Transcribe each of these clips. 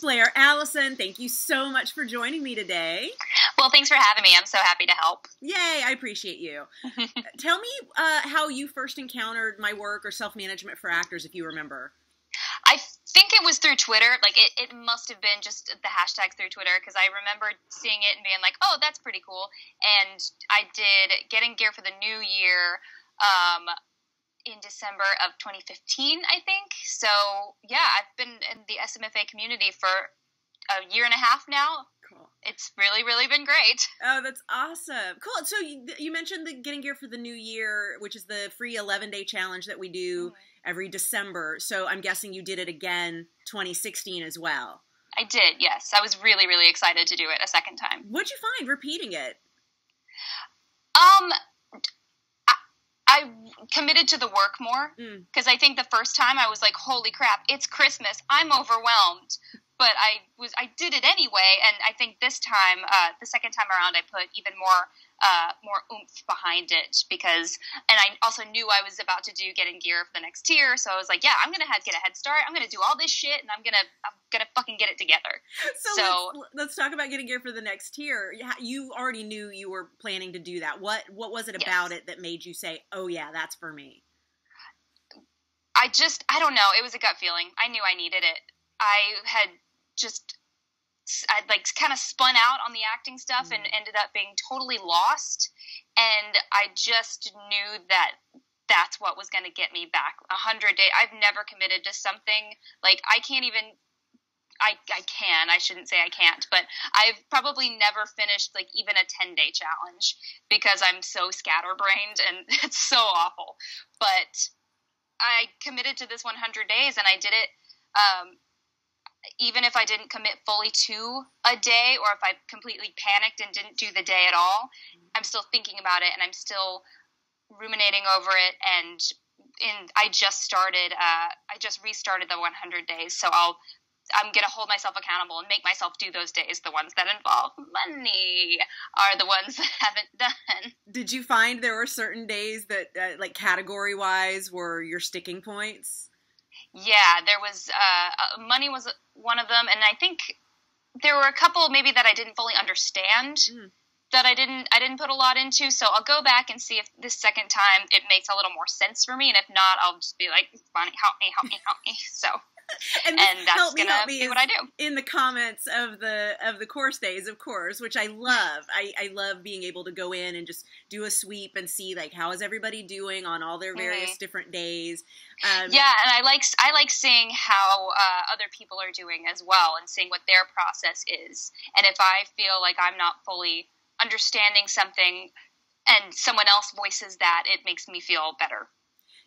Blair, Allison, thank you so much for joining me today. Well, thanks for having me. I'm so happy to help. Yay, I appreciate you. Tell me how you first encountered my work or self-management for actors, if you remember. I think it was through Twitter. Like, it must have been just the hashtags through Twitter, because I remember seeing it and being like, oh, that's pretty cool. And I did Getting Gear for the New Year in December of 2015, I think. So, yeah, I've been in the SMFA community for a year and a half now. Cool. It's really, really been great. Oh, that's awesome. Cool. So you mentioned the Getting Gear for the New Year, which is the free 11-day challenge that we do every December. So I'm guessing you did it again 2016 as well. I did, yes. I was really, really excited to do it a second time. What'd you find repeating it? I committed to the work more, because I think the first time I was like, holy crap, it's Christmas. I'm overwhelmed. But I did it anyway, and I think this time, the second time around, I put even more oomph behind it, and I also knew I was about to do Getting Gear for the next tier, so I was like, yeah, I'm gonna get a head start. I'm gonna do all this shit, and I'm gonna fucking get it together. So let's talk about Getting Gear for the next tier. You already knew you were planning to do that. What was it about it that made you say, oh yeah, that's for me? I don't know. It was a gut feeling. I knew I needed it. I'd like kind of spun out on the acting stuff and ended up being totally lost. And I just knew that that's what was going to get me back. 100 days. I've never committed to something. Like, I shouldn't say I can't, but I've probably never finished like even a 10-day challenge, because I'm so scatterbrained and it's so awful. But I committed to this 100 days, and I did it. Even if I didn't commit fully to a day, or if I completely panicked and didn't do the day at all, I'm still thinking about it, and I'm still ruminating over it. And I just restarted the 100 days. So I'm going to hold myself accountable and make myself do those days. The ones that involve money are the ones that I haven't done. Did you find there were certain days that, like category wise, were your sticking points? Yeah, there was, money was one of them, and I think there were a couple maybe that I didn't fully understand, that I didn't put a lot into, so I'll go back and see if this second time it makes a little more sense for me, and if not, I'll just be like, Bonnie, help me, so... And that's gonna be what I do. In the comments of the course days, of course, which I love. I love being able to go in and just do a sweep and see like how is everybody doing on all their various different days. Yeah, and I like seeing how other people are doing as well, and seeing what their process is. And if I feel like I'm not fully understanding something, and someone else voices that, it makes me feel better.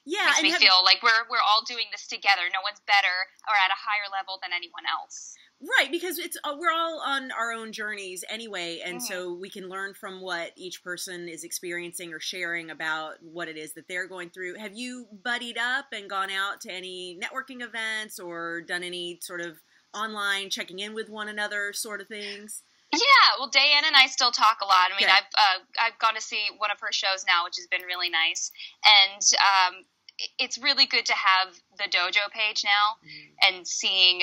Yeah, makes me feel like we're all doing this together. No one's better or at a higher level than anyone else. Right, because we're all on our own journeys anyway, and so we can learn from what each person is experiencing or sharing about what it is that they're going through. Have you buddied up and gone out to any networking events or done any sort of online checking in with one another sort of things? Yeah, well, Dayan and I still talk a lot. I mean, I've gone to see one of her shows now, which has been really nice, and it's really good to have the dojo page now and seeing.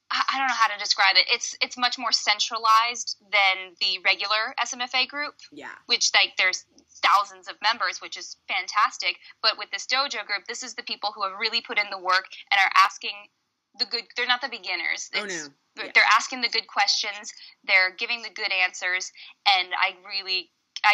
I don't know how to describe it. It's much more centralized than the regular SMFA group. Yeah. Which there's thousands of members, which is fantastic. But with this dojo group, this is the people who have really put in the work and are asking the good. They're not the beginners. They're asking the good questions. They're giving the good answers, and I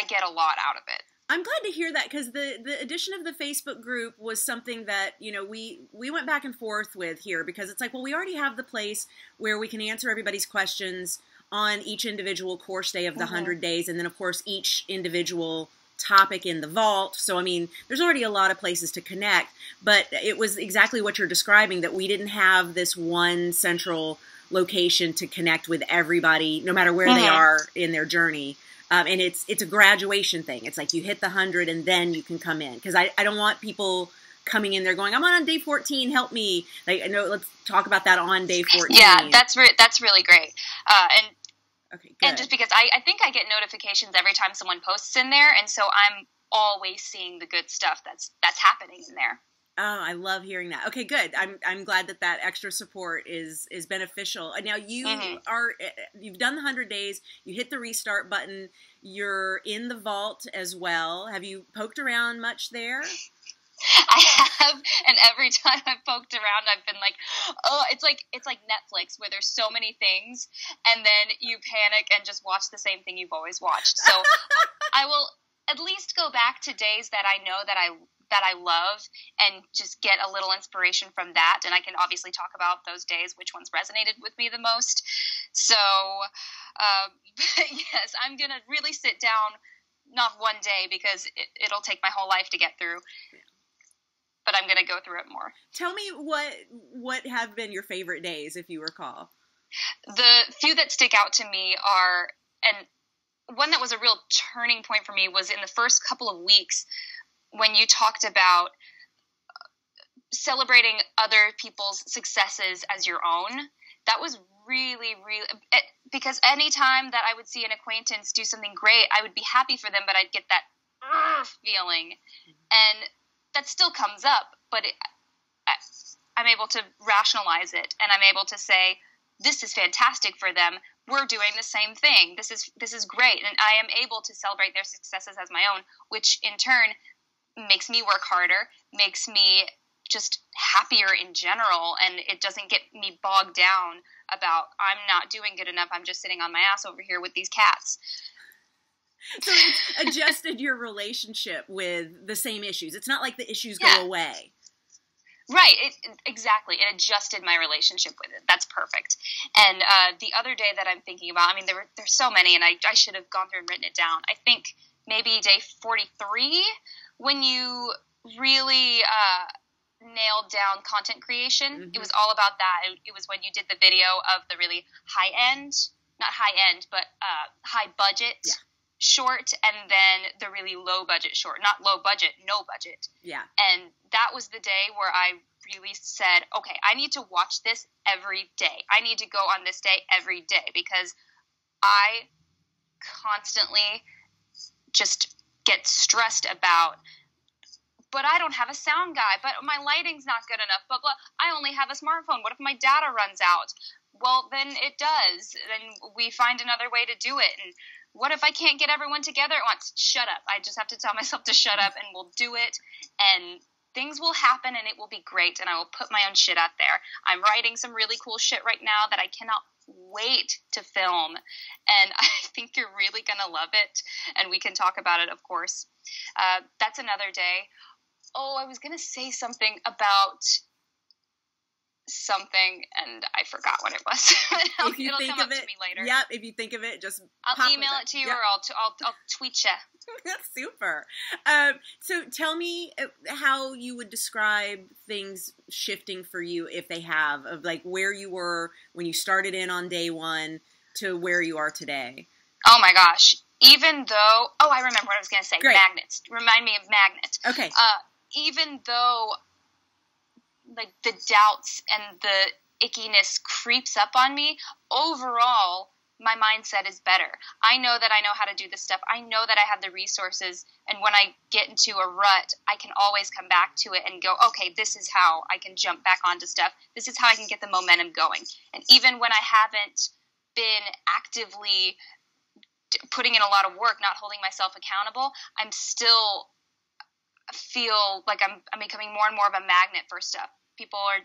get a lot out of it. I'm glad to hear that, because the addition of the Facebook group was something that, we went back and forth with here, because it's like, well, we already have the place where we can answer everybody's questions on each individual course day of the 100 days, and then, of course, each individual topic in the vault. So, I mean, there's already a lot of places to connect, but it was exactly what you're describing, that we didn't have this one central location to connect with everybody, no matter where they are in their journey. And it's a graduation thing. It's like you hit the 100 and then you can come in. Because I don't want people coming in there going, I'm on day 14, help me. Like, I know, let's talk about that on day 14. Yeah, that's really great. Okay, good. And just because I think I get notifications every time someone posts in there, and so I'm always seeing the good stuff that's happening in there. Oh, I love hearing that. Okay, good. I'm glad that extra support is beneficial. And now you've done the 100 days. You hit the restart button. You're in the vault as well. Have you poked around much there? I have, and every time I've poked around, I've been like, oh, it's like Netflix where there's so many things, and then you panic and just watch the same thing you've always watched. So I will at least go back to days that I know that I love and just get a little inspiration from that. And I can obviously talk about those days, which ones resonated with me the most. So, yes, I'm going to really sit down, not one day, because it'll take my whole life to get through. But I'm going to go through it more. Tell me what have been your favorite days, if you recall. The few that stick out to me are, and one that was a real turning point for me was in the first couple of weeks when you talked about celebrating other people's successes as your own. That was really, really, because anytime that I would see an acquaintance do something great, I would be happy for them, but I'd get that feeling. And that still comes up, but I'm able to rationalize it, and I'm able to say, this is fantastic for them. We're doing the same thing. This is great. And I am able to celebrate their successes as my own, which in turn makes me work harder, makes me just happier in general, and it doesn't get me bogged down about I'm not doing good enough. I'm just sitting on my ass over here with these cats. So it's adjusted your relationship with the same issues. It's not like the issues go away. Right. Exactly. It adjusted my relationship with it. That's perfect. And the other day that I'm thinking about, I mean, there's so many, and I should have gone through and written it down. I think maybe day 43, when you really nailed down content creation. Mm-hmm. It was all about that. It was when you did the video of the really not high end, but high budget. Yeah. Short, and then the really low budget short. Not low budget, no budget. Yeah. And that was the day where I really said, okay, I need to watch this every day. I need to go on this day every day, because I constantly just get stressed about, but I don't have a sound guy, but my lighting's not good enough, but I only have a smartphone. What if my data runs out? Well, then it does. Then we find another way to do it. And what if I can't get everyone together at once? Shut up. I just have to tell myself to shut up, and we'll do it. And things will happen, and it will be great. And I will put my own shit out there. I'm writing some really cool shit right now that I cannot wait to film. And I think you're really going to love it. And we can talk about it, of course. That's another day. Oh, I was going to say something about something, and I forgot what it was. It'll come up to me later. Yep, if you think of it, just I'll email it to you, or I'll tweet you. That's super. So tell me how you would describe things shifting for you, if they have, of like where you were when you started in on day one to where you are today. Oh my gosh. Even though, I remember what I was going to say. Great. Magnets. Remind me of magnets. Okay. Even though like the doubts and the ickiness creeps up on me, overall, my mindset is better. I know that I know how to do this stuff. I know that I have the resources. And when I get into a rut, I can always come back to it and go, okay, this is how I can jump back onto stuff. This is how I can get the momentum going. And even when I haven't been actively putting in a lot of work, not holding myself accountable, I'm still feel like I'm becoming more and more of a magnet for stuff. People are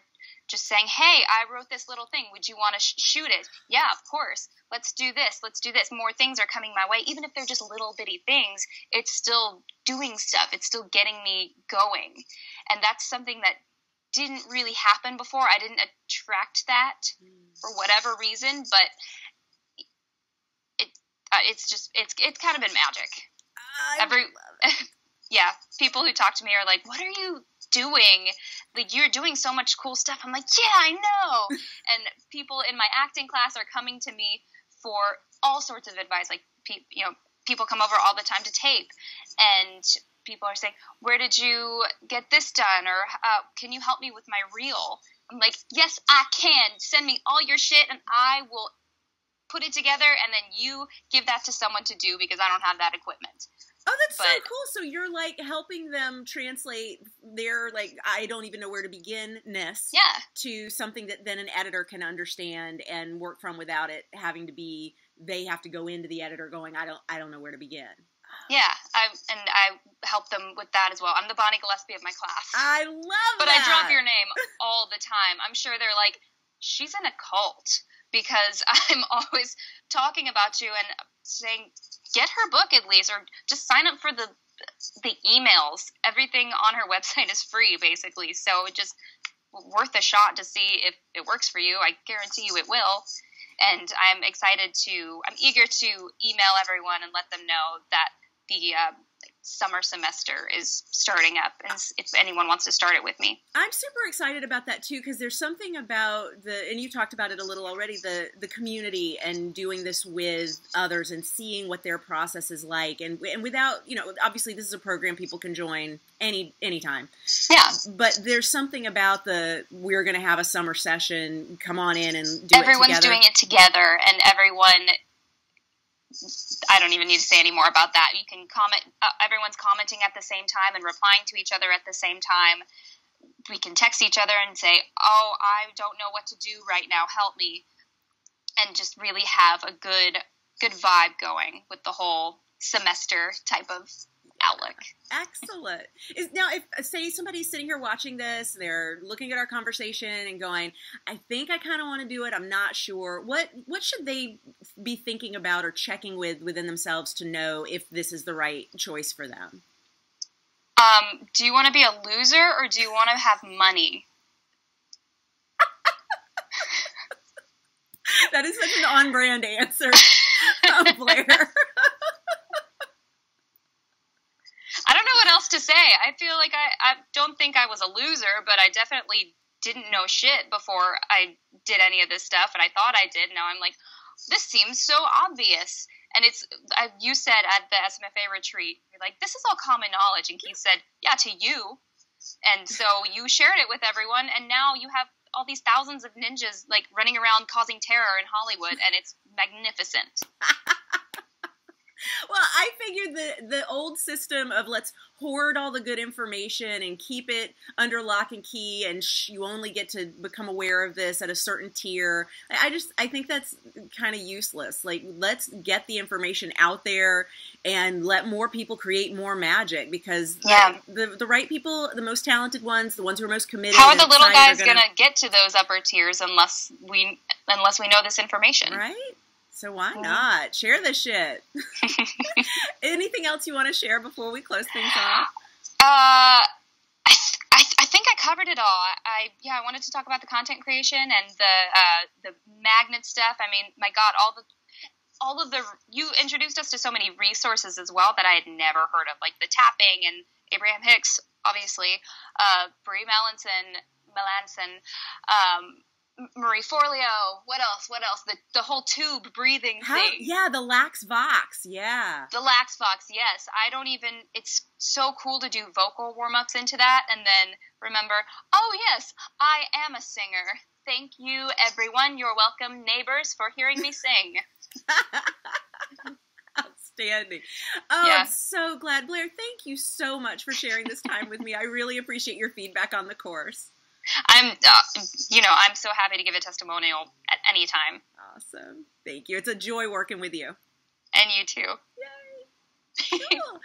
just saying, hey, I wrote this little thing. Would you want to shoot it? Yeah, of course. Let's do this. Let's do this. More things are coming my way. Even if they're just little bitty things, it's still doing stuff. It's still getting me going. And that's something that didn't really happen before. I didn't attract that for whatever reason, but it's kind of been magic. Yeah, people who talk to me are like, what are you doing? Like, you're doing so much cool stuff. I'm like, yeah, I know. And people in my acting class are coming to me for all sorts of advice. Like, people come over all the time to tape, and people are saying, where did you get this done? Or can you help me with my reel? I'm like, yes, I can. Send me all your shit, and I will put it together, and then you give that to someone to do, because I don't have that equipment. Oh, that's so cool. So you're like helping them translate their like I don't even know where to begin-ness to something that then an editor can understand and work from without it having to be they have to go into the editor going I don't know where to begin. Yeah, I help them with that as well. I'm the Bonnie Gillespie of my class. I love but that. But I drop your name all the time. I'm sure they're like, she's in a cult because I'm always talking about you and saying, get her book at least, or just sign up for the emails. Everything on her website is free, basically. So it's just worth a shot to see if it works for you. I guarantee you it will. And I'm eager to email everyone and let them know that the summer semester is starting up, and if anyone wants to start it with me. I'm super excited about that too, because there's something about and you talked about it a little already, the community and doing this with others and seeing what their process is like, and without, obviously this is a program people can join anytime. Yeah. But there's something about we're going to have a summer session, come on in and do it together. Everyone's doing it together, and everyone, I don't even need to say any more about that. You can comment, everyone's commenting at the same time and replying to each other at the same time. We can text each other and say, oh, I don't know what to do right now, help me. And just really have a good vibe going with the whole semester type of outlook. Excellent. Now, if say somebody's sitting here watching this, they're looking at our conversation and going, I think I kind of want to do it, I'm not sure. What should they be thinking about or checking within themselves to know if this is the right choice for them? Do you want to be a loser or do you want to have money? That is such an on-brand answer, Blair. I don't know what else to say. I feel like I don't think I was a loser, but I definitely didn't know shit before I did any of this stuff, and I thought I did. Now I'm like, this seems so obvious. And you said at the SMFA retreat, you're like, this is all common knowledge. And Keith said, yeah, to you. And so you shared it with everyone, and now you have all these thousands of ninjas like running around causing terror in Hollywood, and it's magnificent. Well, I figured the old system of let's hoard all the good information and keep it under lock and key, and you only get to become aware of this at a certain tier. I think that's kind of useless. Like, let's get the information out there and let more people create more magic, because the right people, the most talented ones, the ones who are most committed. How are the little guys going to get to those upper tiers unless we know this information? Right? So why not? Share the shit. Anything else you want to share before we close things off? I think I covered it all. I wanted to talk about the content creation and the magnet stuff. I mean, my God, you introduced us to so many resources as well that I had never heard of, like the tapping and Abraham Hicks, obviously, Brie Melanson, Marie Forleo. What else? The whole tube breathing thing. Yeah, the Lax Vox. Yeah. The Lax Vox, yes. It's so cool to do vocal warm-ups into that and then remember, oh yes, I am a singer. Thank you, everyone. You're welcome, neighbors, for hearing me sing. Outstanding. Oh, yeah. I'm so glad. Blair, thank you so much for sharing this time with me. I really appreciate your feedback on the course. I'm so happy to give a testimonial at any time. Awesome. Thank you. It's a joy working with you. And you too. Yay. Cool.